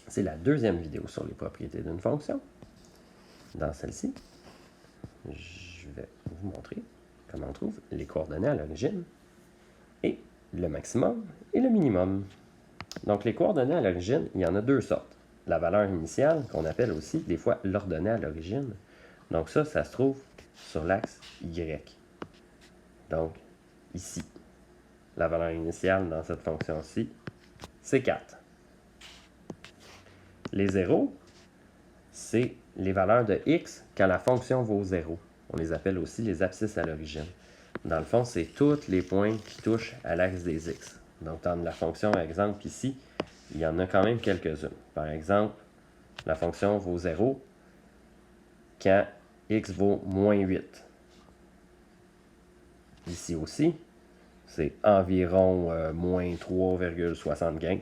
C'est la deuxième vidéo sur les propriétés d'une fonction. Dans celle-ci, je vais vous montrer comment on trouve les coordonnées à l'origine et le maximum et le minimum. Donc, les coordonnées à l'origine, il y en a deux sortes. La valeur initiale, qu'on appelle aussi des fois l'ordonnée à l'origine. Donc ça se trouve sur l'axe Y. Donc, ici, la valeur initiale dans cette fonction-ci, c'est 4. Les zéros, c'est les valeurs de x quand la fonction vaut 0. On les appelle aussi les abscisses à l'origine. Dans le fond, c'est tous les points qui touchent à l'axe des x. Donc, dans la fonction, par exemple, ici, il y en a quand même quelques-unes. Par exemple, la fonction vaut 0 quand x vaut moins 8. Ici aussi, c'est environ moins 3,75.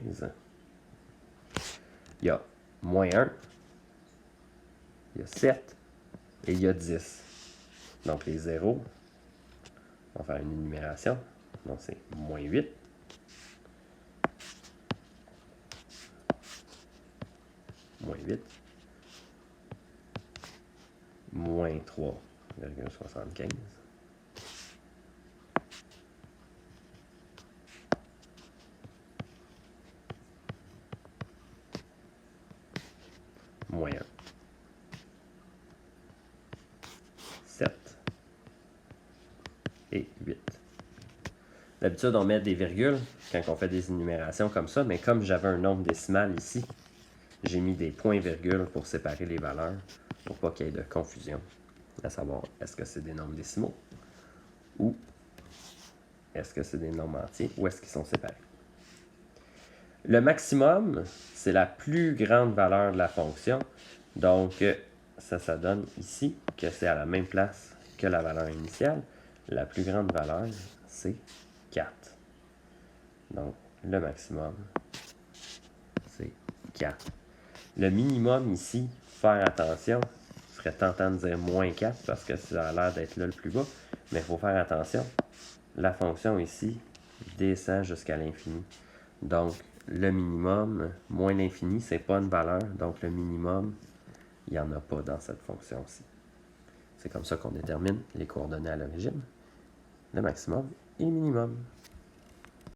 Il y a moins 1, il y a 7 et il y a 10. Donc les zéros, on va faire une énumération. Donc c'est moins 8. Moins 8. Moins 3,75. Moins 1. 7 et 8. D'habitude, on met des virgules quand on fait des énumérations comme ça, mais comme j'avais un nombre décimal ici, j'ai mis des points-virgules pour séparer les valeurs, pour pas qu'il y ait de confusion, à savoir est-ce que c'est des nombres décimaux ou est-ce que c'est des nombres entiers ou est-ce qu'ils sont séparés. Le maximum, c'est la plus grande valeur de la fonction, donc ça donne ici que c'est à la même place que la valeur initiale. La plus grande valeur, c'est 4. Donc, le maximum, c'est 4. Le minimum ici, faire attention, ce serait tentant de dire moins 4 parce que ça a l'air d'être là le plus bas, mais il faut faire attention. La fonction ici descend jusqu'à l'infini. Donc, le minimum, moins l'infini, c'est pas une valeur. Donc, le minimum, il n'y en a pas dans cette fonction-ci. C'est comme ça qu'on détermine les coordonnées à l'origine, le maximum et le minimum.